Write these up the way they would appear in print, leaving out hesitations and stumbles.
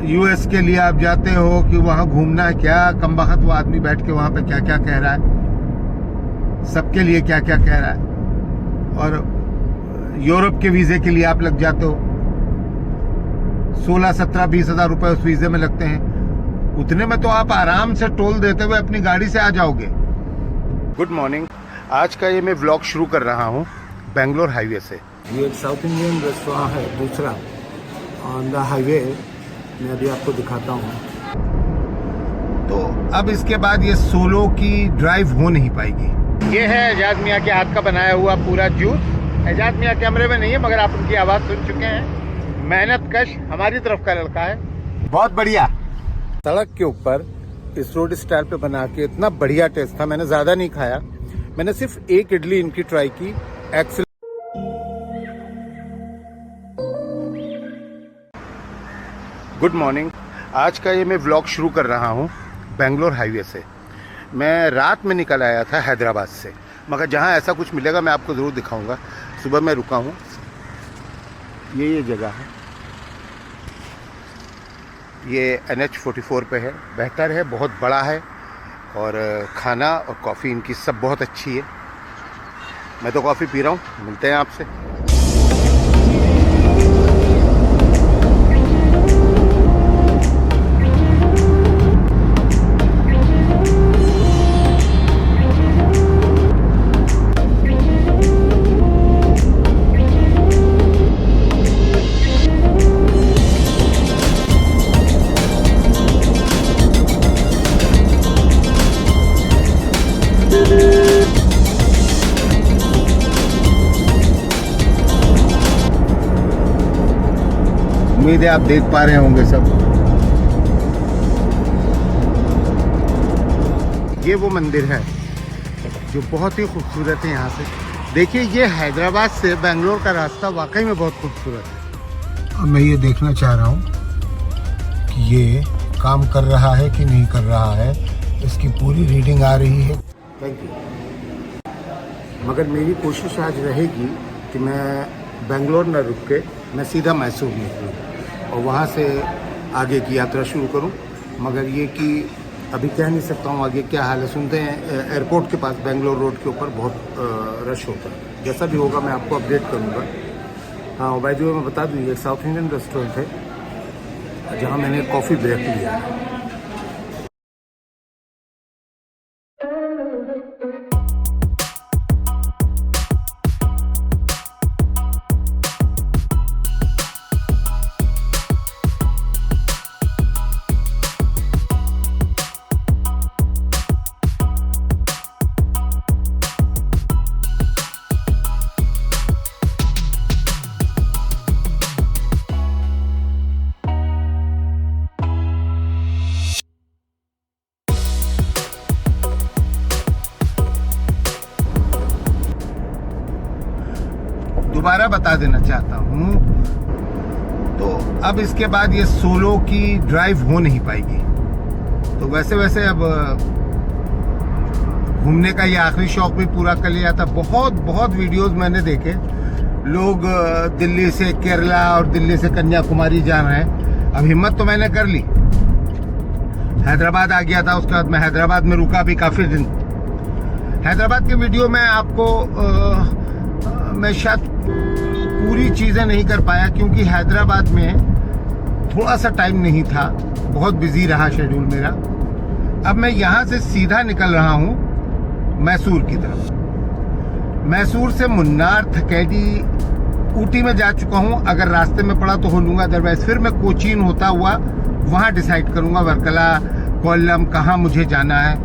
US के लिए आप जाते हो कि वहाँ घूमना है, क्या कमबख्त वो आदमी बैठ के वहाँ पे क्या क्या कह रहा है, सबके लिए क्या क्या कह रहा है। और यूरोप के वीज़े के लिए आप लग जाते हो, 16, 17, 20 हज़ार रुपये उस वीज़े में लगते हैं। उतने में तो आप आराम से टोल देते हुए अपनी गाड़ी से आ जाओगे। Good morning. आज का ये मैं व्लॉग शुरू कर रहा हूँ बेंगलोर हाईवे से। ये एक साउथ इंडियन रेस्टोरेंट है, दूसरा ऑन द हाईवे, मैं अभी आपको दिखाता हूँ। तो अब इसके बाद ये सोलो की ड्राइव हो नहीं पाएगी। ये है एजाज मियाँ के हाथ का बनाया हुआ पूरा जूस। एजाज मियाँ कैमरे में नहीं है, मगर आप उनकी आवाज़ सुन चुके हैं। मेहनत कश हमारी तरफ का लड़का है, बहुत बढ़िया। सड़क के ऊपर इस रोड स्टाइल पे बना के इतना बढ़िया टेस्ट था। मैंने ज़्यादा नहीं खाया, मैंने सिर्फ एक इडली इनकी ट्राई की। एक्सेलेंट। Good morning. आज का ये मैं व्लॉग शुरू कर रहा हूँ बेंगलोर हाईवे से। मैं रात में निकल आया था हैदराबाद से, मगर जहाँ ऐसा कुछ मिलेगा मैं आपको ज़रूर दिखाऊंगा। सुबह मैं रुका हूँ, ये जगह है, ये NH44 पे है। बेहतर है, बहुत बड़ा है, और खाना और कॉफ़ी इनकी सब बहुत अच्छी है। मैं तो कॉफ़ी पी रहा हूँ। मिलते हैं आपसे। उम्मीद है आप देख पा रहे होंगे सब। ये वो मंदिर है जो बहुत ही खूबसूरत है। यहाँ से देखिए, ये हैदराबाद से बेंगलोर का रास्ता वाकई में बहुत खूबसूरत है। और मैं ये देखना चाह रहा हूँ कि ये काम कर रहा है कि नहीं कर रहा है। इसकी पूरी रीडिंग आ रही है। Thank you. मगर मेरी कोशिश आज रहेगी कि मैं बेंगलोर न रुक के मैं सीधा मैसूर निकलूँ और वहाँ से आगे की यात्रा शुरू करूं। मगर ये कि अभी कह नहीं सकता हूं आगे क्या हाल है। सुनते हैं एयरपोर्ट के पास बेंगलोर रोड के ऊपर बहुत रश होता है। जैसा भी होगा मैं आपको अपडेट करूंगा। हाँ, बाय द वे मैं बता दूं, ये साउथ इंडियन रेस्टोरेंट है जहां मैंने कॉफ़ी ब्रेक लिया है। दोबारा बता देना चाहता हूँ, तो अब इसके बाद ये सोलो की ड्राइव हो नहीं पाएगी। तो वैसे अब घूमने का ये आखिरी शौक भी पूरा कर लिया था। बहुत वीडियोस मैंने देखे, लोग दिल्ली से केरला और दिल्ली से कन्याकुमारी जा रहे हैं। अब हिम्मत तो मैंने कर ली, हैदराबाद आ गया था। उसके बाद मैं हैदराबाद में रुका भी काफ़ी दिन। हैदराबाद के वीडियो में आपको मैं शायद पूरी चीज़ें नहीं कर पाया, क्योंकि हैदराबाद में थोड़ा सा टाइम नहीं था, बहुत बिजी रहा शेड्यूल मेरा। अब मैं यहाँ से सीधा निकल रहा हूँ मैसूर की तरफ। मैसूर से मुन्नार, थकेडी, ऊटी में जा चुका हूँ। अगर रास्ते में पड़ा तो हो लूँगा, अदरवाइज फिर मैं कोचीन होता हुआ वहाँ डिसाइड करूँगा वर्कला, कोल्लम, कहाँ मुझे जाना है,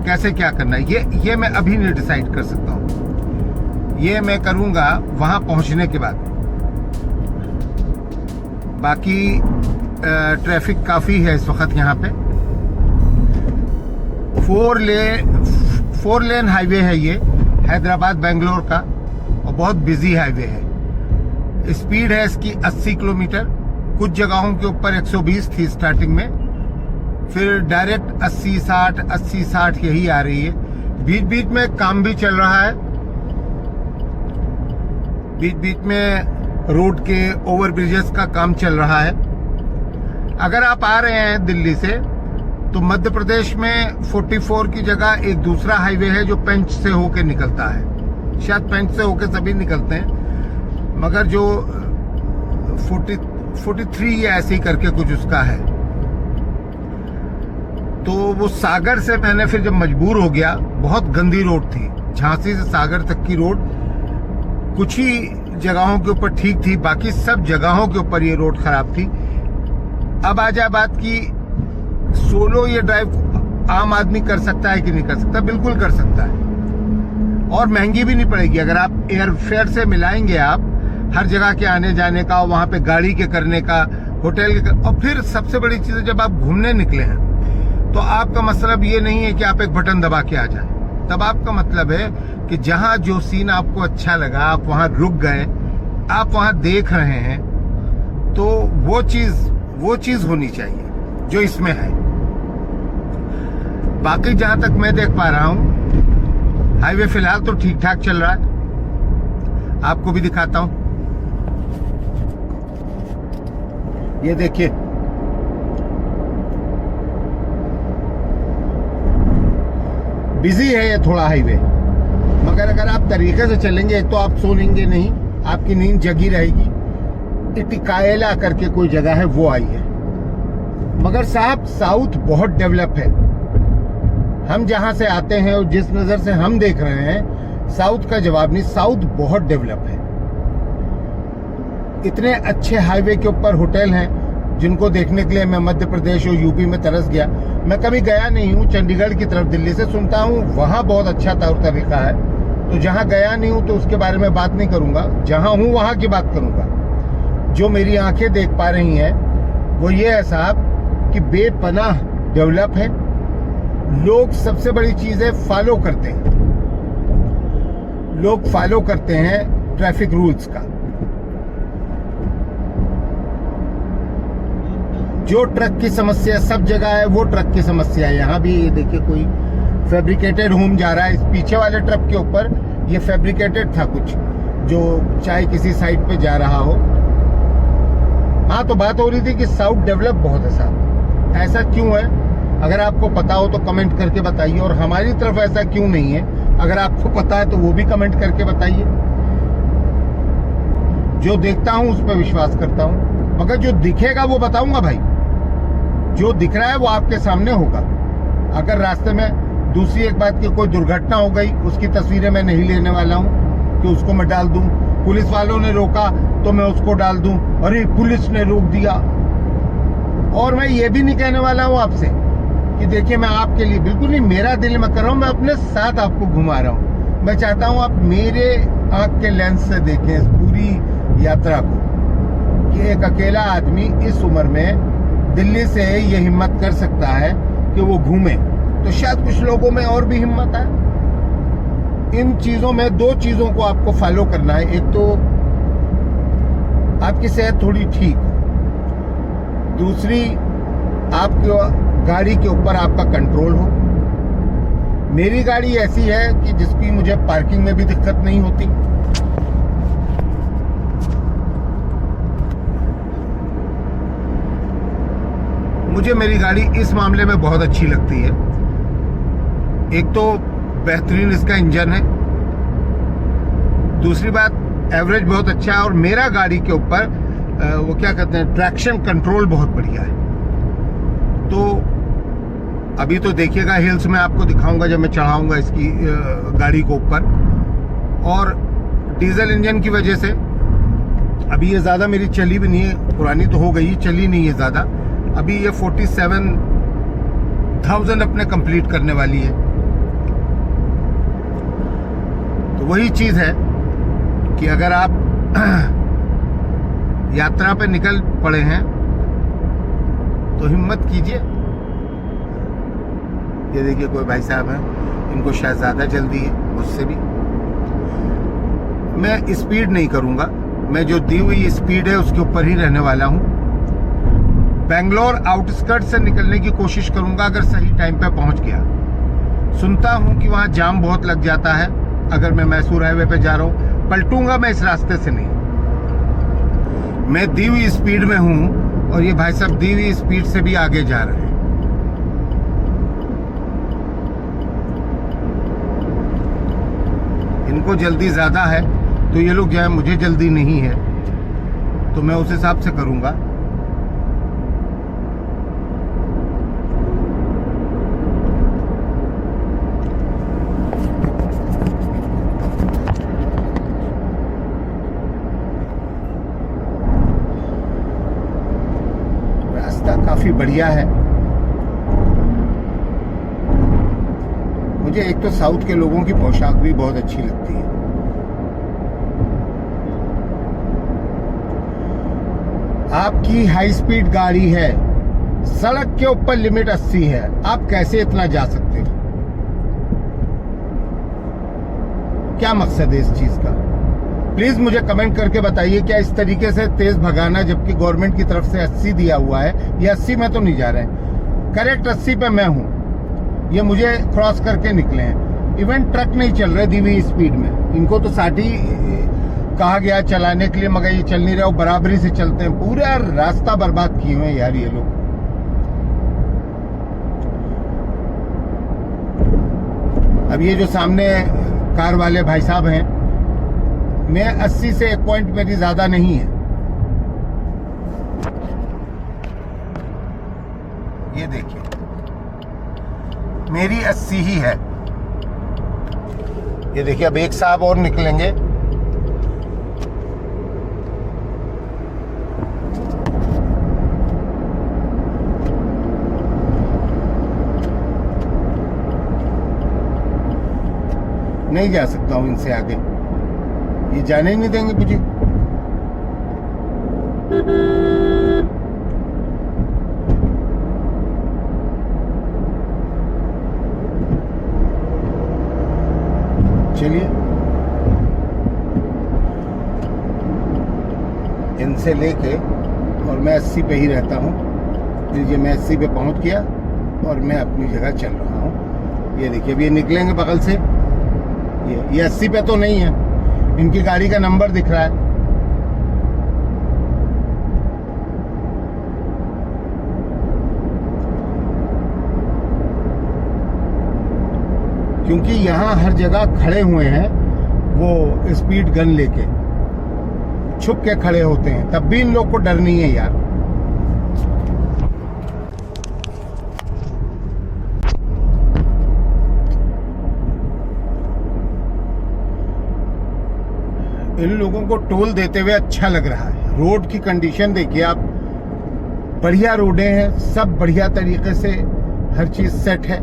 कैसे क्या करना है। ये मैं अभी नहीं डिसाइड कर सकता हूँ। ये मैं करूँगा वहाँ पहुँचने के बाद। बाकी ट्रैफिक काफ़ी है इस वक्त यहाँ पे। 4 लेन हाईवे है ये, हैदराबाद बेंगलोर का, और बहुत बिजी हाईवे है। स्पीड है इसकी 80 किलोमीटर। कुछ जगहों के ऊपर 120 थी स्टार्टिंग में, फिर डायरेक्ट 80-60 यही आ रही है। बीच बीच में काम भी चल रहा है, बीच बीच में रोड के ओवर ब्रिजेस का काम चल रहा है। अगर आप आ रहे हैं दिल्ली से तो मध्य प्रदेश में 44 की जगह एक दूसरा हाईवे है जो पेंच से होके निकलता है। शायद पेंच से होके सभी निकलते हैं, मगर जो 43 या ऐसे ही करके कुछ उसका है। तो वो सागर से मैंने फिर जब मजबूर हो गया, बहुत गंदी रोड थी, झांसी से सागर तक की रोड कुछ ही जगहों के ऊपर ठीक थी, बाकी सब जगहों के ऊपर ये रोड खराब थी। अब आ जाए बात की सोलो ये ड्राइव आम आदमी कर सकता है कि नहीं कर सकता? बिल्कुल कर सकता है, और महंगी भी नहीं पड़ेगी। अगर आप एयर फेयर से मिलाएंगे आप हर जगह के आने जाने का, वहां पे गाड़ी के करने का, होटल के और फिर सबसे बड़ी चीज है जब आप घूमने निकले हैं तो आपका मतलब ये नहीं है कि आप एक बटन दबा के आ जाए। तब आपका मतलब है कि जहां जो सीन आपको अच्छा लगा आप वहां रुक गए, आप वहां देख रहे हैं, तो वो चीज होनी चाहिए जो इसमें है। बाकी जहां तक मैं देख पा रहा हूं हाईवे फिलहाल तो ठीक ठाक चल रहा है। आपको भी दिखाता हूं, ये देखिए बिजी है ये थोड़ा हाईवे, मगर अगर आप तरीके से चलेंगे तो आप सोएंगे नहीं, आपकी नींद जगी रहेगी। इटिकायला करके कोई जगह है वो आई है। मगर साहब साउथ बहुत डेवलप है। हम जहां से आते हैं और जिस नजर से हम देख रहे हैं साउथ का जवाब नहीं, साउथ बहुत डेवलप है। इतने अच्छे हाईवे के ऊपर होटल हैं जिनको देखने के लिए मैं मध्य प्रदेश और यूपी में तरस गया। मैं कभी गया नहीं हूँ चंडीगढ़ की तरफ, दिल्ली से सुनता हूँ वहां बहुत अच्छा तौर तरीका है, तो जहां गया नहीं हूं तो उसके बारे में बात नहीं करूंगा, जहां हूं वहां की बात करूंगा। जो मेरी आंखें देख पा रही हैं वो ये है साहब कि बेपनाह डेवलप है। लोग, सबसे बड़ी चीज है, फॉलो करते हैं। लोग फॉलो करते हैं ट्रैफिक रूल्स का। जो ट्रक की समस्या सब जगह है वो ट्रक की समस्या है। यहाँ भी ये देखिए कोई फैब्रिकेटेड होम जा रहा है। इस पीछे वाले ट्रक के ऊपर ये फैब्रिकेटेड था कुछ, जो चाहे किसी साइड पे जा रहा हो। हाँ, तो बात हो रही थी कि साउथ डेवलप बहुत है साहब। ऐसा क्यों है? अगर आपको पता हो तो कमेंट करके बताइए, और हमारी तरफ ऐसा क्यों नहीं है अगर आपको पता है तो वो भी कमेंट करके बताइए। जो देखता हूं उस पर विश्वास करता हूं, मगर जो दिखेगा वो बताऊंगा भाई। जो दिख रहा है वो आपके सामने होगा। अगर रास्ते में दूसरी एक बात की कोई दुर्घटना हो गई, उसकी तस्वीरें मैं नहीं लेने वाला हूं कि उसको मैं डाल दूं। पुलिस वालों ने रोका तो मैं उसको डाल दूं, अरे पुलिस ने रोक दिया। और मैं ये भी नहीं कहने वाला हूं आपसे कि देखिए मैं आपके लिए, बिल्कुल नहीं, मेरा दिल मैं कर रहा हूं, मैं अपने साथ आपको घुमा रहा हूं। मैं चाहता हूं आप मेरे आंख के लेंस से देखें इस पूरी यात्रा को, कि एक अकेला आदमी इस उम्र में दिल्ली से ये हिम्मत कर सकता है कि वो घूमे, तो शायद कुछ लोगों में और भी हिम्मत है। इन चीजों में दो चीजों को आपको फॉलो करना है। एक तो आपकी सेहत थोड़ी ठीक हो, दूसरी आपकी गाड़ी के ऊपर आपका कंट्रोल हो। मेरी गाड़ी ऐसी है कि जिसकी मुझे पार्किंग में भी दिक्कत नहीं होती। मुझे मेरी गाड़ी इस मामले में बहुत अच्छी लगती है। एक तो बेहतरीन इसका इंजन है, दूसरी बात एवरेज बहुत अच्छा है, और मेरा गाड़ी के ऊपर वो क्या कहते हैं, ट्रैक्शन कंट्रोल बहुत बढ़िया है। तो अभी तो देखिएगा हिल्स में आपको दिखाऊंगा जब मैं चढ़ाऊंगा इसकी गाड़ी को ऊपर। और डीजल इंजन की वजह से अभी ये ज़्यादा मेरी चली भी नहीं है, पुरानी तो हो गई, चली नहीं है ज़्यादा। अभी ये 47,000 अपने कंप्लीट करने वाली है। तो वही चीज़ है कि अगर आप यात्रा पे निकल पड़े हैं तो हिम्मत कीजिए। ये देखिए कोई भाई साहब हैं, इनको शायद ज़्यादा जल्दी है मुझसे भी। मैं स्पीड नहीं करूँगा, मैं जो दी हुई स्पीड है उसके ऊपर ही रहने वाला हूँ। बेंगलोर आउटस्कर्ट से निकलने की कोशिश करूँगा अगर सही टाइम पे पहुँच गया। सुनता हूँ कि वहाँ जाम बहुत लग जाता है अगर मैं मैसूर हाईवे पे जा रहा हूँ। पलटूंगा मैं इस रास्ते से नहीं, मैं दी हुई स्पीड में हूँ और ये भाई साहब दी हुई स्पीड से भी आगे जा रहे हैं। इनको जल्दी ज्यादा है तो ये लोग जाए, मुझे जल्दी नहीं है तो मैं उस हिसाब से करूंगा। रास्ता काफी बढ़िया है। मुझे एक तो साउथ के लोगों की पोशाक भी बहुत अच्छी लगती है। आपकी हाई स्पीड गाड़ी है, सड़क के ऊपर लिमिट 80 है, आप कैसे इतना जा सकते हो? क्या मकसद है इस चीज का? प्लीज मुझे कमेंट करके बताइए, क्या इस तरीके से तेज भगाना, जबकि गवर्नमेंट की तरफ से 80 दिया हुआ है, ये 80 में तो नहीं जा रहे हैं, करेक्ट 80 पे मैं हूं, ये मुझे क्रॉस करके निकले हैं। इवन ट्रक नहीं चल रहे दी हुई स्पीड में, इनको तो 60 कहा गया चलाने के लिए, मगर ये चल नहीं रहे, वो बराबरी से चलते हैं। पूरा रास्ता बर्बाद किए हुए हैं यार ये लोग। अब ये जो सामने कार वाले भाई साहब हैं, मैं 80 से 1 पॉइंट मेरी ज्यादा नहीं है। ये देखिए मेरी 80 ही है। ये देखिए अब एक साहब और निकलेंगे। नहीं जा सकता हूं इनसे आगे, ये जाने ही नहीं देंगे मुझे। चलिए इनसे लेके, और मैं 80 पे ही रहता हूँ। लीजिए मैं 80 पे पहुंच गया और मैं अपनी जगह चल रहा हूँ। ये देखिए अब ये निकलेंगे बगल से। ये 80 पे तो नहीं है, इनकी गाड़ी का नंबर दिख रहा है। क्योंकि यहां हर जगह खड़े हुए हैं वो स्पीड गन लेके, छुप के खड़े होते हैं, तब भी इन लोग को डर नहीं है यार। इन लोगों को टोल देते हुए अच्छा लग रहा है। रोड की कंडीशन देखिए आप, बढ़िया रोडें हैं, सब बढ़िया तरीके से हर चीज सेट है।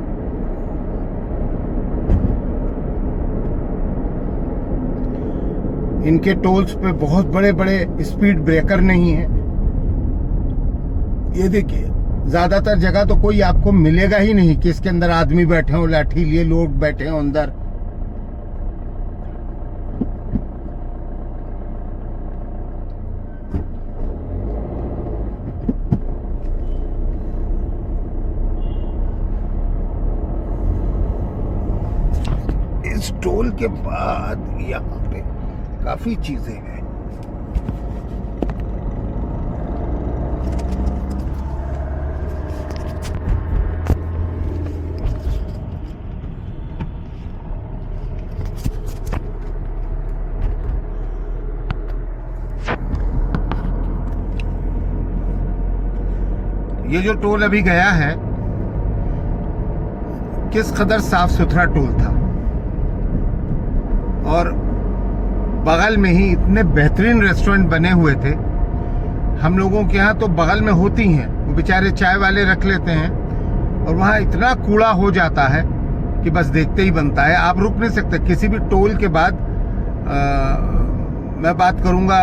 इनके टोल्स पे बहुत बड़े बड़े स्पीड ब्रेकर नहीं है। ये देखिए ज्यादातर जगह तो कोई आपको मिलेगा ही नहीं कि इसके अंदर आदमी बैठे हो, लाठी लिए लोग बैठे हो अंदर। इस टोल के बाद यहाँ पे काफी चीजें हैं। ये जो टोल अभी गया है, किस कदर साफ सुथरा टोल था, और बगल में ही इतने बेहतरीन रेस्टोरेंट बने हुए थे। हम लोगों के यहाँ तो बगल में होती हैं, वो बेचारे चाय वाले रख लेते हैं, और वहाँ इतना कूड़ा हो जाता है कि बस देखते ही बनता है। आप रुक नहीं सकते किसी भी टोल के बाद। मैं बात करूँगा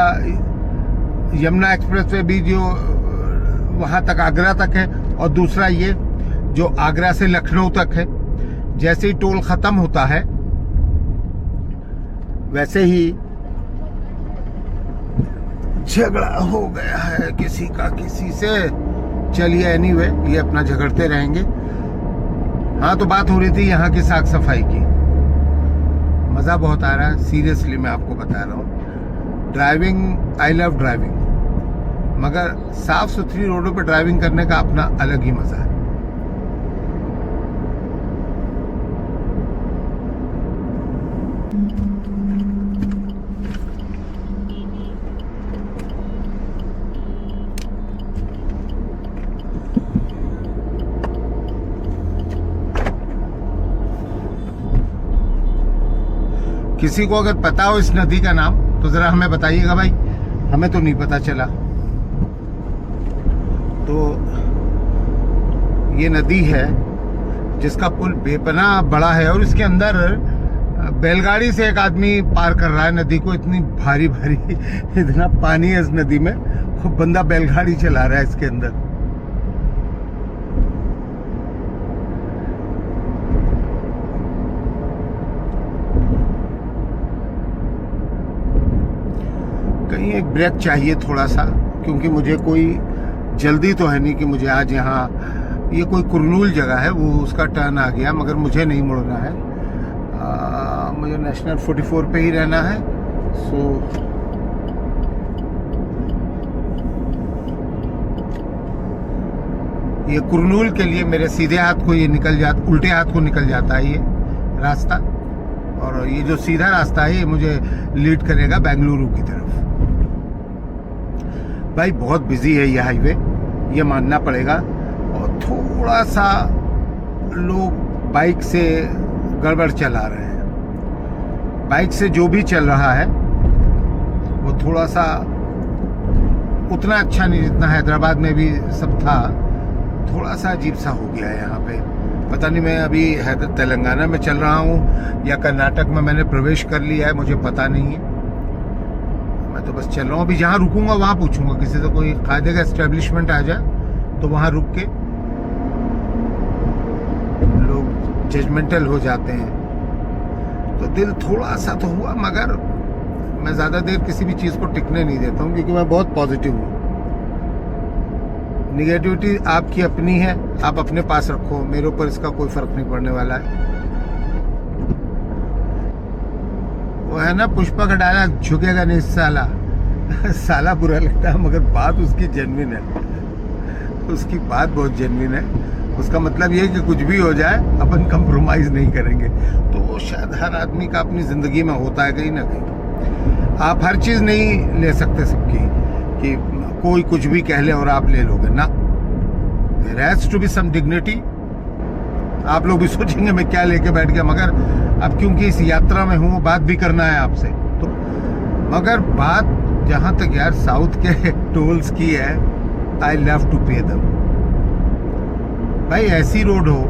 यमुना एक्सप्रेस वे भी, जो वहाँ तक आगरा तक है, और दूसरा ये जो आगरा से लखनऊ तक है। जैसे ही टोल खत्म होता है वैसे ही झगड़ा हो गया है किसी का किसी से। चलिए एनीवे, ये अपना झगड़ते रहेंगे। हाँ, तो बात हो रही थी यहाँ की साफ सफाई की। मजा बहुत आ रहा है, सीरियसली मैं आपको बता रहा हूँ। Driving, I love driving. मगर साफ सुथरी रोडों पे ड्राइविंग करने का अपना अलग ही मजा है। किसी को अगर पता हो इस नदी का नाम तो जरा हमें बताइएगा भाई, हमें तो नहीं पता चला। तो ये नदी है जिसका पुल बेपनाह बड़ा है और इसके अंदर बैलगाड़ी से एक आदमी पार कर रहा है नदी को। इतनी भारी भारी इतना पानी है इस नदी में, वो बंदा बैलगाड़ी चला रहा है इसके अंदर। कहीं एक ब्रेक चाहिए थोड़ा सा, क्योंकि मुझे कोई जल्दी तो है नहीं कि मुझे आज यहाँ, ये कोई कुरनूल जगह है वो उसका टर्न आ गया, मगर मुझे नहीं मुड़ना है। मुझे नेशनल 44 पे ही रहना है। सो ये कुरनूल के लिए मेरे सीधे हाथ को ये उल्टे हाथ को निकल जाता है ये रास्ता, और ये जो सीधा रास्ता है ये मुझे लीड करेगा बेंगलुरु की तरफ। भाई बहुत बिजी है ये हाईवे, ये मानना पड़ेगा। और थोड़ा सा लोग बाइक से गड़बड़ चला रहे हैं। बाइक से जो भी चल रहा है वो थोड़ा सा उतना अच्छा नहीं जितना हैदराबाद में भी सब था। थोड़ा सा अजीब सा हो गया है यहाँ पे। पता नहीं मैं अभी तेलंगाना में चल रहा हूँ या कर्नाटक में मैंने प्रवेश कर लिया है, मुझे पता नहीं है। मैं तो बस चल रहा हूँ। अभी जहाँ रुकूंगा वहाँ पूछूंगा किसी से, कोई कायदे का एस्टेब्लिशमेंट आ जाए तो वहाँ रुक के। लोग जजमेंटल हो जाते हैं तो दिल थोड़ा सा तो हुआ, मगर मैं ज़्यादा देर किसी भी चीज़ को टिकने नहीं देता हूँ, क्योंकि मैं बहुत पॉजिटिव हूँ। निगेटिविटी आपकी अपनी है, आप अपने पास रखो, मेरे ऊपर इसका कोई फर्क नहीं पड़ने वाला है। वो है ना पुष्पा का डायलॉग, झुकेगा नहीं साला। साला बुरा लगता है मगर बात उसकी जेन्युइन है, उसकी बात बहुत जेन्युइन है। उसका मतलब ये है कि कुछ भी हो जाए अपन कंप्रोमाइज नहीं करेंगे। तो शायद हर आदमी का अपनी जिंदगी में होता है कहीं ना कहीं। आप हर चीज नहीं ले सकते सबकी, कि कोई कुछ भी कह ले और आप ले लोगे ना। There has to be some dignity. आप लोग भी सोचेंगे मैं क्या लेके बैठ गया, मगर अब क्योंकि इस यात्रा में हूँ बात भी करना है आपसे। तो मगर बात जहां तक यार साउथ के टोल्स की है, I love to pay them. भाई ऐसी रोड हो,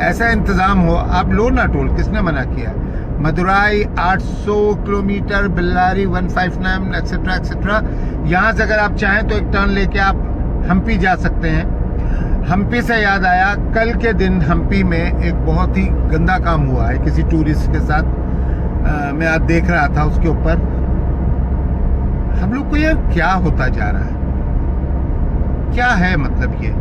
ऐसा इंतजाम हो, आप लो ना टोल, किसने मना किया? Madurai 800 kilometre, Bellary 159 etcetera etcetera. यहाँ से अगर आप चाहें तो एक टर्न लेके आप हम्पी जा सकते हैं। हम्पी से याद आया, कल के दिन हम्पी में एक बहुत ही गंदा काम हुआ है किसी टूरिस्ट के साथ। मैं आज देख रहा था उसके ऊपर। हम लोग को यार क्या होता जा रहा है, क्या है मतलब ये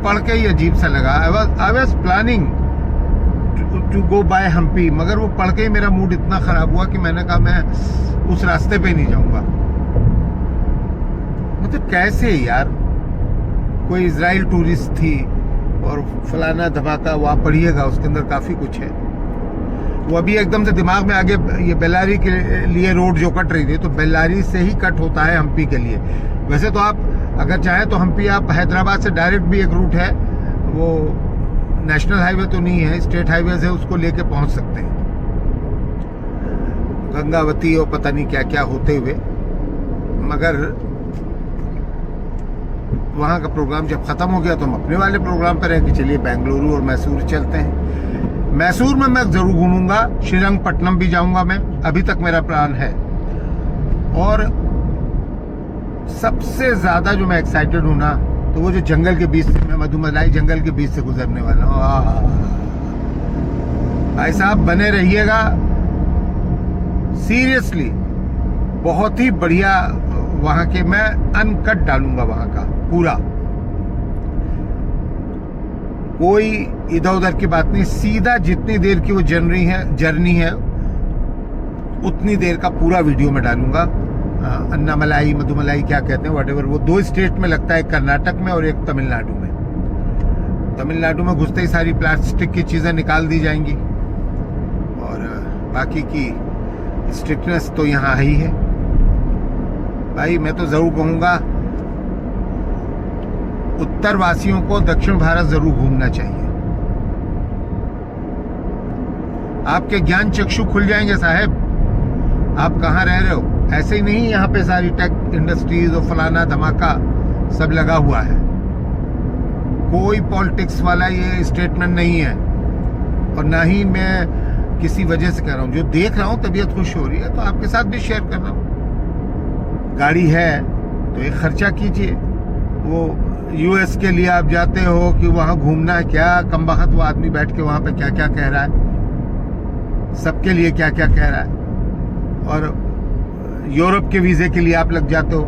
पढ़ के ही अजीब सा लगा। I was planning to go by Hampi, मगर वो पढ़ के ही मेरा मूड इतना खराब हुआ कि मैंने कहा मैं उस रास्ते पे नहीं जाऊंगा। मतलब कैसे यार, कोई इजराइल टूरिस्ट थी और फलाना धमाका, वहाँ पढ़िएगा उसके अंदर काफी कुछ है। वो अभी एकदम से दिमाग में आगे ये बेल्लारी के लिए रोड जो कट रही थी, तो बेल्लारी से ही कट होता है हम्पी के लिए। वैसे तो आप अगर चाहें तो हम्पी आप हैदराबाद से डायरेक्ट भी एक रूट है, वो नेशनल हाईवे तो नहीं है, स्टेट हाईवे से उसको लेके पहुंच सकते हैं गंगावती और पता नहीं क्या क्या होते हुए। मगर वहाँ का प्रोग्राम जब खत्म हो गया तो हम अपने वाले प्रोग्राम पर हैं कि चलिए बेंगलुरु और मैसूर चलते हैं। मैसूर में मैं जरूर घूमूंगा, श्रीरंगपट्टनम भी जाऊंगा मैं, अभी तक मेरा प्लान है। और सबसे ज्यादा जो मैं एक्साइटेड हूं ना, तो वो जो जंगल के बीच से, मैं मधुमलाई जंगल के बीच से गुजरने वाला हूँ। भाई साहब बने रहिएगा, सीरियसली बहुत ही बढ़िया। वहां के मैं अनकट डालूंगा वहां का पूरा, कोई इधर उधर की बात नहीं, सीधा जितनी देर की वो जर्नी है उतनी देर का पूरा वीडियो में डालूंगा। अन्नामलाई, मधुमलाई क्या कहते हैं, व्हाटएवर, वो 2 स्टेट में लगता है, कर्नाटक में और एक तमिलनाडु में। तमिलनाडु में घुसते ही सारी प्लास्टिक की चीज़ें निकाल दी जाएंगी और बाकी की स्ट्रिक्टनेस तो यहाँ ही है। भाई मैं तो ज़रूर कहूँगा उत्तर वासियों को दक्षिण भारत ज़रूर घूमना चाहिए। आपके ज्ञान चक्षु खुल जाएंगे साहब। आप कहाँ रह रहे हो, ऐसे ही नहीं यहाँ पे सारी टेक इंडस्ट्रीज और फलाना धमाका सब लगा हुआ है। कोई पॉलिटिक्स वाला ये स्टेटमेंट नहीं है और ना ही मैं किसी वजह से कह रहा हूँ। जो देख रहा हूँ तबीयत खुश हो रही है तो आपके साथ भी शेयर कर रहा हूँ। गाड़ी है तो एक खर्चा कीजिए। वो यूएस के लिए आप जाते हो कि वहाँ घूमना है, क्या कमबख्त वो आदमी बैठ के वहाँ पे क्या क्या कह रहा है, सबके लिए क्या क्या कह रहा है। और यूरोप के वीज़े के लिए आप लग जाते हो,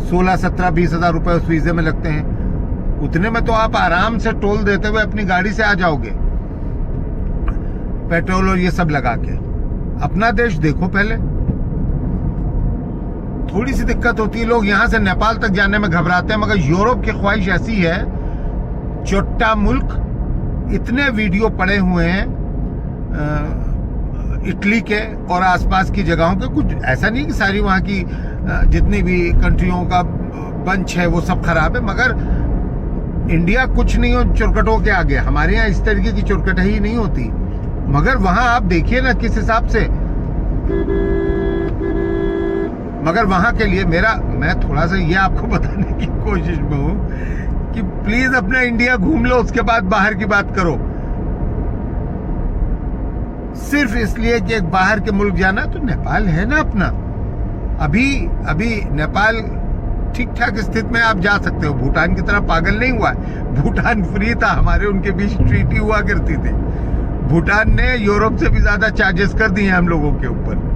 16, 17, 20 हज़ार रुपये उस वीज़े में लगते हैं। उतने में तो आप आराम से टोल देते हुए अपनी गाड़ी से आ जाओगे, पेट्रोल और ये सब लगा के। अपना देश देखो पहले। थोड़ी सी दिक्कत होती है, लोग यहाँ से नेपाल तक जाने में घबराते हैं, मगर यूरोप की ख्वाहिश ऐसी है, छोटा मुल्क, इतने वीडियो पड़े हुए हैं इटली के और आसपास की जगहों के। कुछ ऐसा नहीं कि सारी वहाँ की जितनी भी कंट्रियों का बंच है वो सब खराब है, मगर इंडिया कुछ नहीं हो चुरकटों के आगे। हमारे यहाँ इस तरीके की चुरकट ही नहीं होती, मगर वहाँ आप देखिए ना किस हिसाब से। मगर वहाँ के लिए मैं थोड़ा सा ये आपको बताने की कोशिश में हूँ कि प्लीज अपना इंडिया घूम लो, उसके बाद बाहर की बात करो। सिर्फ इसलिए कि एक बाहर के मुल्क जाना, तो नेपाल है ना अपना। अभी नेपाल ठीक ठाक स्थिति में आप जा सकते हो। भूटान की तरह पागल नहीं हुआ है। भूटान फ्री था, हमारे उनके बीच ट्रीटी हुआ करती थी। भूटान ने यूरोप से भी ज्यादा चार्जेस कर दिए हम लोगों के ऊपर।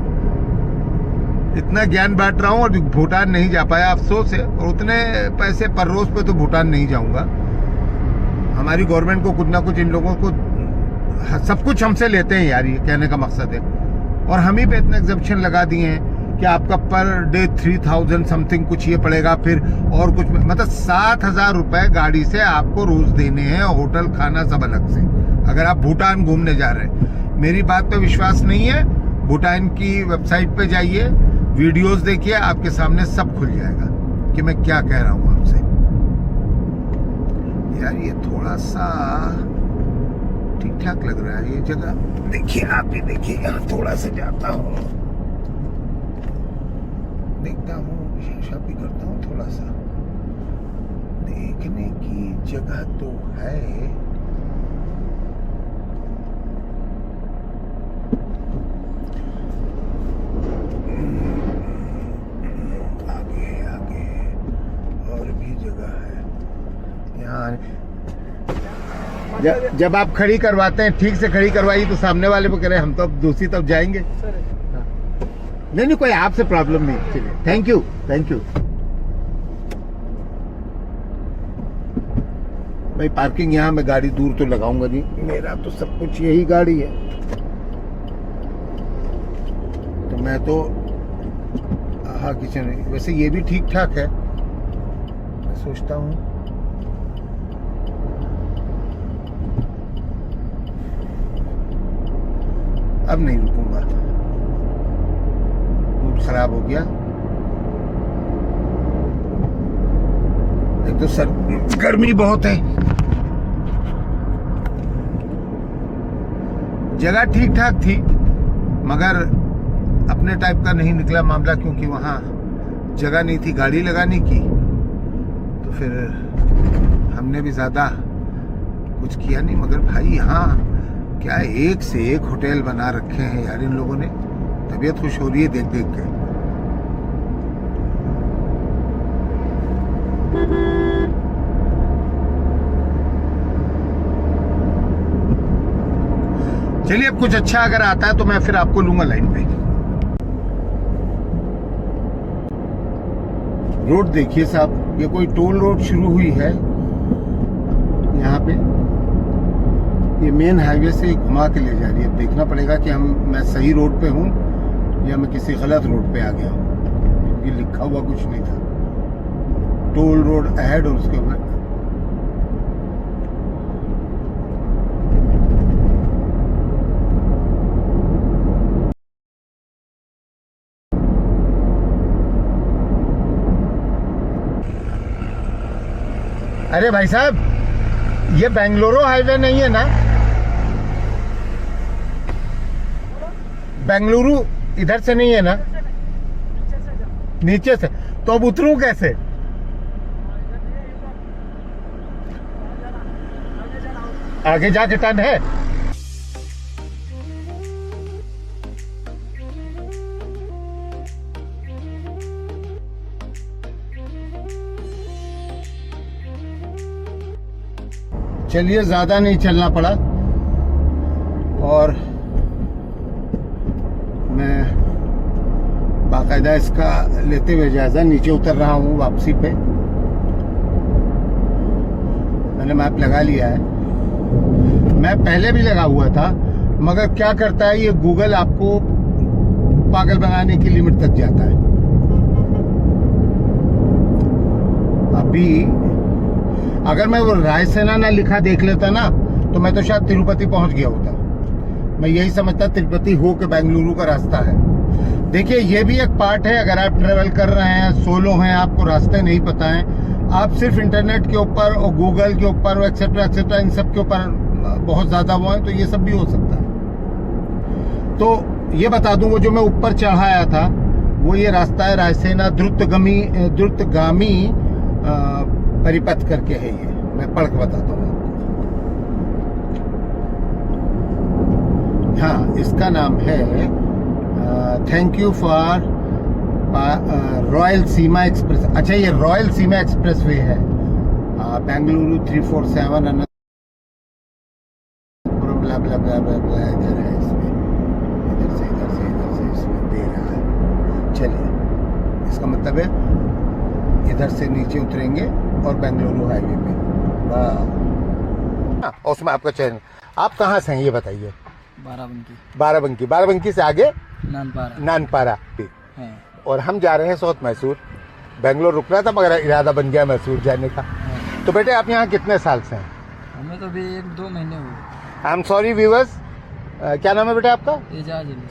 इतना ज्ञान बांट रहा हूँ और भूटान नहीं जा पाया, अफसोस है। और उतने पैसे पर रोज पे तो भूटान नहीं जाऊंगा। हमारी गवर्नमेंट को कुछ ना कुछ, इन लोगों को सब कुछ हमसे लेते हैं यार, ये कहने का मकसद है। और हम ही पे इतने एग्जम्पशन लगा दिए हैं कि आपका पर डे 3000 समथिंग कुछ ये पड़ेगा, फिर और कुछ, मतलब 7000 रुपए गाड़ी से आपको रोज देने हैं, होटल खाना सब अलग से, अगर आप भूटान घूमने जा रहे हैं। मेरी बात पे विश्वास नहीं है, भूटान की वेबसाइट पे जाइए, वीडियोस देखिए, आपके सामने सब खुल जाएगा कि मैं क्या कह रहा हूँ आपसे। यार ये थोड़ा सा ठीक ठाक लग रहा है ये जगह। देखिए, आप भी देखिए, यहाँ थोड़ा सा जाता हूँ, देखता हूँ, शीशा भी करता हूँ, थोड़ा सा देखने की जगह तो है। आगे और भी जगह है यहाँ। जब आप खड़ी करवाते हैं, ठीक से खड़ी करवाइए, तो सामने वाले को कह रहे हैं हम तो अब दूसरी तरफ जाएंगे। नहीं, कोई आपसे प्रॉब्लम नहीं। चलिए, थैंक यू। भाई पार्किंग यहाँ मैं गाड़ी दूर तो लगाऊंगा नहीं, मेरा तो सब कुछ यही गाड़ी है, तो मैं तो किचन। वैसे ये भी ठीक ठाक है, मैं सोचता हूँ। अब नहीं रुकूंगा, मूड खराब हो गया। एक तो सर गर्मी बहुत है। जगह ठीक ठाक थी, मगर अपने टाइप का नहीं निकला मामला, क्योंकि वहाँ जगह नहीं थी गाड़ी लगाने की। तो फिर हमने भी ज़्यादा कुछ किया नहीं। मगर भाई यहाँ क्या एक से एक होटल बना रखे हैं यार इन लोगों ने। तबीयत खुश हो रही है देख देख के। चलिए, अब कुछ अच्छा अगर आता है तो मैं फिर आपको लूंगा लाइन पे। रोड देखिए साहब, ये कोई टोल रोड शुरू हुई है यहाँ पे। ये मेन हाईवे से घुमा के ले जा रही है। देखना पड़ेगा कि मैं सही रोड पे हूँ या मैं किसी गलत रोड पे आ गया हूँ, क्योंकि लिखा हुआ कुछ नहीं था। टोल रोड अहेड और उसके ऊपर अरे भाई साहब, ये बेंगलुरु हाईवे नहीं है ना? बेंगलुरु इधर से नहीं है ना? नीचे से। तो अब उतरूं कैसे? आगे जाके टर्न है? चलिए, ज्यादा नहीं चलना पड़ा और मैं बाकायदा इसका लेते हुए जायजा नीचे उतर रहा हूँ वापसी पे। मैंने मैप लगा लिया है। मैं पहले भी लगा हुआ था, मगर क्या करता है ये गूगल, आपको पागल बनाने की लिमिट तक जाता है। अभी अगर मैं वो रायसेना ना लिखा देख लेता ना, तो मैं तो शायद तिरुपति पहुंच गया होता। मैं यही समझता तिरुपति हो के बेंगलुरु का रास्ता है। देखिए, ये भी एक पार्ट है। अगर आप ट्रेवल कर रहे हैं, सोलो हैं, आपको रास्ते नहीं पता है, आप सिर्फ इंटरनेट के ऊपर और गूगल के ऊपर एक्सेट्रा एक्सेट्रा इन सब के ऊपर बहुत ज्यादा वो है, तो ये सब भी हो सकता है। तो ये बता दूं, वो जो मैं ऊपर चढ़ाया था वो ये रास्ता है रायसेना द्रुतगामी परिपथ करके है। ये मैं पढ़ के बताता हूँ आपको। हाँ, इसका नाम है thank you for royal Seema express. अच्छा, ये रॉयल सीमा एक्सप्रेस वे है। बेंगलुरु 347 ब्ला ब्ला ब्ला ब्ला ब्ला इधर है। इसमें इधर से इसमें दे रहा है। चलिए, इसका मतलब है इधर से नीचे उतरेंगे और बेंगलुरु हाईवे पे। वाह, उसमें आपका चैनल। आप कहाँ से हैं ये बताइए? बाराबंकी। बाराबंकी से आगे नानपारा। और हम जा रहे हैं साउथ मैसूर। बेंगलोर रुकना था, मगर इरादा बन गया मैसूर जाने का। तो बेटे, आप यहाँ कितने साल से हैं? हमें तो अभी 1-2 महीने हुए। आई एम सॉरी व्यूअर्स, क्या नाम है बेटा आपका?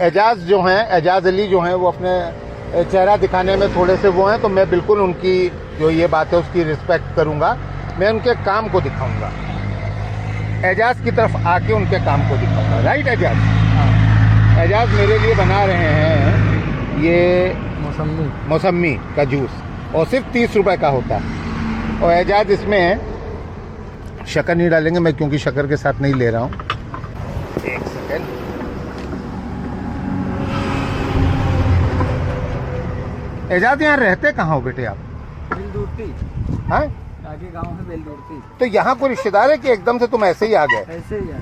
एजाज जो हैं, एजाज अली जो हैं, वो अपने चेहरा दिखाने में थोड़े से वो हैं, तो मैं बिल्कुल उनकी जो ये बात है उसकी रिस्पेक्ट करूंगा। मैं उनके काम को दिखाऊंगा, एजाज की तरफ आके उनके काम को दिखाऊंगा। राइट एजाज? एजाज मेरे लिए बना रहे हैं ये मौसमी का जूस, और सिर्फ 30 रुपए का होता है। और एजाज इसमें शक्कर नहीं डालेंगे, मैं क्योंकि शक्कर के साथ नहीं ले रहा हूँ। एक सेकेंड। एजाज, यहाँ रहते कहाँ हो बेटे आप? बेलदूर्ती। हाँ, आगे गांव है बेलदूर्ती। तो यहाँ कोई रिश्तेदार है कि एकदम से तुम ऐसे ही आ गए? ऐसे ही है।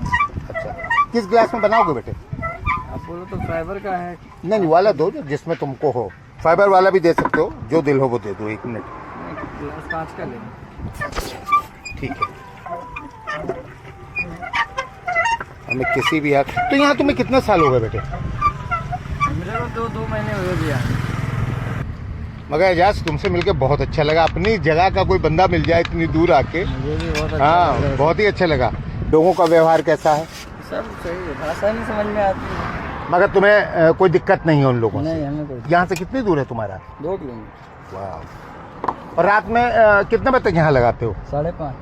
अच्छा, किस ग्लास में बनाओगे बेटे? आप बोलो तो फाइबर का है। नहीं, वाला दो जो जिसमें तुमको हो। फाइबर वाला भी दे सकते हो, जो दिल हो वो दे दो। 1 मिनट। ग्लास कांच का लेना। ठीक है। हमें किसी भी यार। तो यहाँ तुम्हें कितने साल हो गए बेटे? मेरे को 2 महीने हुए भैया। मगर एजाज, तुमसे मिलकर बहुत अच्छा लगा। अपनी जगह का कोई बंदा मिल जाए इतनी दूर आके। मुझे भी बहुत अच्छा हाँ, लगा। बहुत ही अच्छा लगा। लोगों का व्यवहार कैसा है? सब सही है, भाषा नहीं समझ में आती है। मगर तुम्हें कोई दिक्कत नहीं है उन लोगों से? नहीं, हमें कोई। यहाँ से कितनी दूर है तुम्हारा? 2 किलोमीटर। वाह। और रात में कितने बजे तक यहाँ लगाते हो? 5:30।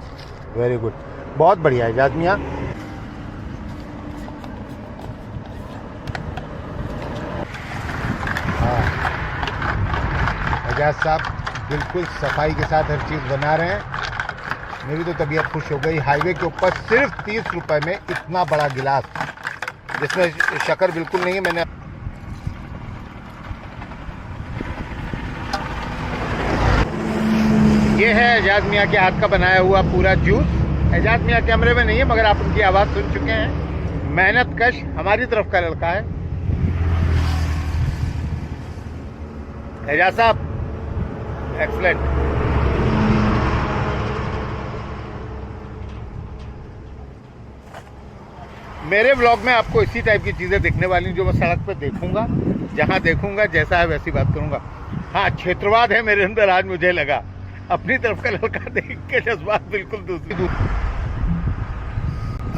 वेरी गुड, बहुत बढ़िया है एजाज मियाँ। एजाज साहब बिल्कुल सफाई के साथ हर चीज़ बना रहे हैं। मेरी तो तबीयत खुश हो गई। हाईवे के ऊपर सिर्फ 30 रुपए में इतना बड़ा गिलास, जिसमें शक्कर बिल्कुल नहीं है। मैंने ये है एजाज मियाँ के हाथ का बनाया हुआ पूरा जूस। एजाज मियाँ कैमरे में नहीं है, मगर आप उनकी आवाज़ सुन चुके हैं। मेहनत कश हमारी तरफ का लड़का है एजाज साहब। एक्सलेंट। मेरे ब्लॉग में आपको इसी टाइप की चीज़ें दिखने वाली जो मैं सड़क पे देखूंगा, जहाँ देखूंगा जैसा है वैसी बात करूंगा। हाँ, क्षेत्रवाद है मेरे अंदर आज, मुझे लगा अपनी तरफ का लड़का देख के जज्बात बिल्कुल दूसरी।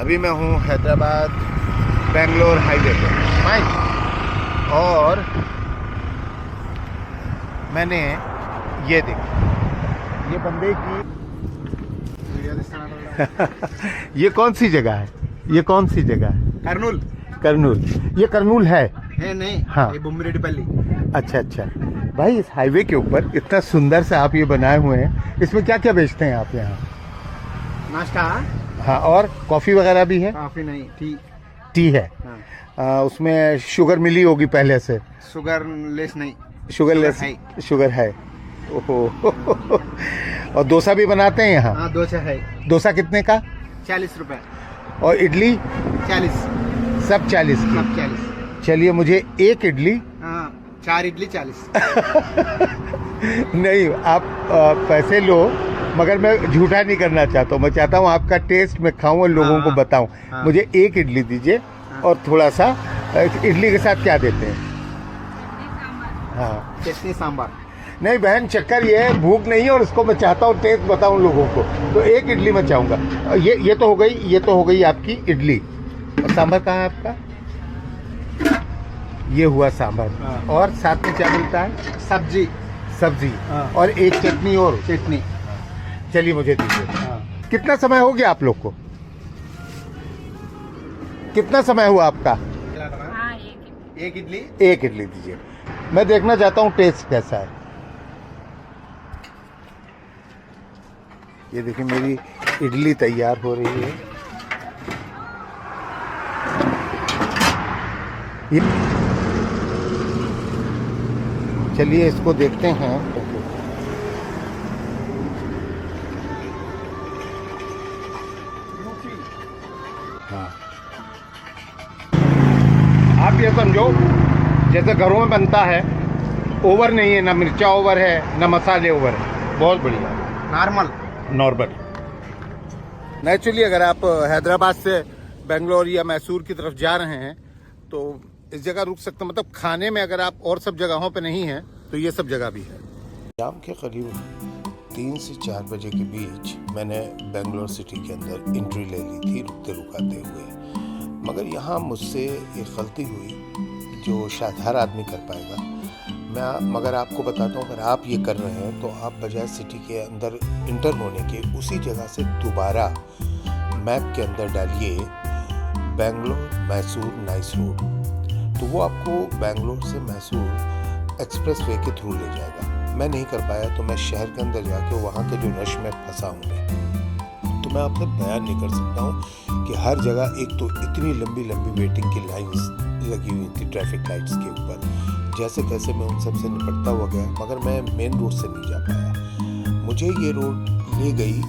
अभी मैं हूँ हैदराबाद बेंगलोर हाईवे पे, और मैंने ये देखा, ये बंदे की ये कौन सी जगह है? ये कौन सी जगह है? कर्नूल। करनूल। ये करनूल है नहीं, हाँ। ये बुम्बरेड्डीपल्ली। अच्छा अच्छा भाई, इस हाईवे के ऊपर इतना सुंदर से आप ये बनाए हुए हैं, इसमें क्या क्या बेचते हैं आप यहाँ? नाश्ता, हाँ, और कॉफ़ी वगैरह भी है? काफी नहीं, टी है। हाँ। उसमें शुगर मिली होगी पहले से? शुगर लेस नहीं, शुगर लेस है। शुगर है। ओहो और डोसा भी बनाते हैं यहाँ? हाँ, डोसा है। डोसा कितने का? 40 रुपए। और इडली? 40, सब 40 की? सब 40। चलिए, मुझे एक इडली। हाँ, 4 इडली 40। नहीं, आप पैसे लो, मगर मैं झूठा नहीं करना चाहता हूँ। मैं चाहता हूँ आपका टेस्ट मैं खाऊं और लोगों को बताऊं। हाँ। मुझे एक इडली दीजिए, और थोड़ा सा इडली के साथ क्या देते हैं? हाँ, चटनी सांभर। नहीं बहन, चक्कर ये है, भूख नहीं है और इसको मैं चाहता हूँ टेस्ट बताऊं लोगों को, तो एक इडली मैं चाहूँगा। ये तो हो गई, ये तो हो गई आपकी इडली। और सांभर कहाँ है आपका? ये हुआ सांभर। हाँ। और साथ में क्या मिलता है? सब्जी। सब्जी। हाँ। और एक चटनी और। चटनी। चलिए, मुझे दीजिए। हाँ। कितना समय हो गया आप लोग को? कितना समय हुआ आपका? हाँ, एक इडली। एक इडली दीजिए, मैं देखना चाहता हूँ टेस्ट कैसा है। ये देखिए, मेरी इडली तैयार हो रही है। चलिए, इसको देखते हैं। हाँ, आप ये समझो जैसे घरों में बनता है, ओवर नहीं है, ना मिर्चा ओवर है, ना मसाले ओवर है, बहुत बढ़िया, नॉर्मल। नेचुरली अगर आप हैदराबाद से बेंगलोर या मैसूर की तरफ जा रहे हैं तो इस जगह रुक सकते हैं। मतलब खाने में अगर आप और सब जगहों पे नहीं हैं तो ये सब जगह भी है। शाम के करीब 3 से 4 बजे के बीच मैंने बेंगलोर सिटी के अंदर एंट्री ले ली थी, रुकते रुकाते हुए। मगर यहाँ मुझसे एक गलती हुई जो शायद हर आदमी कर पाएगा। मगर आपको बताता हूँ, अगर आप ये कर रहे हैं तो आप बजाय सिटी के अंदर इंटर होने के उसी जगह से दोबारा मैप के अंदर डालिए बेंगलोर मैसूर नाइस रोड, तो वो आपको बेंगलोर से मैसूर एक्सप्रेस वे के थ्रू ले जाएगा। मैं नहीं कर पाया तो मैं शहर के अंदर जाके वहाँ के जो रश में फंसा हूँ, तो मैं आपसे बयान नहीं कर सकता हूँ कि हर जगह एक तो इतनी लंबी लंबी वेटिंग की लाइंस लगी हुई थी ट्रैफिक लाइट्स के ऊपर। जैसे तैसे मैं उन सब से निपटता हुआ गया, मगर मैं मेन रोड से नहीं जा पाया। मुझे ये रोड ले गई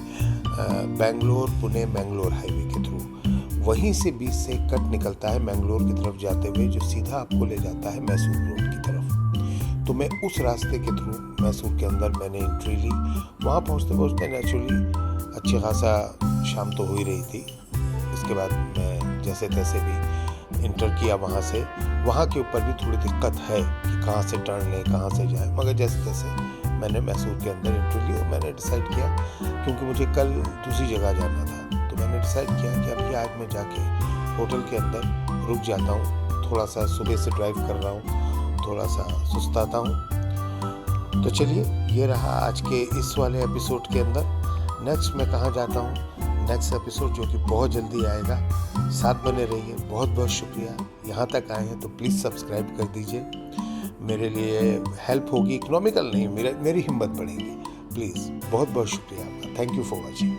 बेंगलोर पुणे मैंगलोर हाईवे के थ्रू। वहीं से बीच से कट निकलता है मैंगलोर की तरफ जाते हुए, जो सीधा आपको ले जाता है मैसूर रोड की तरफ। तो मैं उस रास्ते के थ्रू मैसूर के अंदर मैंने एंट्री ली। वहाँ पहुँचते पहुँचते नेचुरली अच्छी खासा शाम तो हो ही रही थी। इसके बाद मैं जैसे तैसे भी इंटर किया वहाँ से। वहाँ के ऊपर भी थोड़ी दिक्कत है कि कहाँ से टर्न लें, कहाँ से जाएं, मगर जैसे तैसे मैंने मैसूर के अंदर एंट्री ली। और मैंने डिसाइड किया, क्योंकि मुझे कल दूसरी जगह जाना था, तो मैंने डिसाइड किया कि अभी आज मैं जाके होटल के अंदर रुक जाता हूँ। थोड़ा सा सुबह से ड्राइव कर रहा हूँ, थोड़ा सा सुस्ताता हूँ। तो चलिए, ये रहा आज के इस वाले एपिसोड के अंदर। नेक्स्ट मैं कहाँ जाता हूँ, नेक्स्ट एपिसोड जो कि बहुत जल्दी आएगा, साथ बने रहिए। बहुत बहुत शुक्रिया, यहाँ तक आए हैं तो प्लीज़ सब्सक्राइब कर दीजिए। मेरे लिए हेल्प होगी, इकोनॉमिकल नहीं, मेरी हिम्मत बढ़ेगी। प्लीज़, बहुत बहुत शुक्रिया आपका। Thank you for watching.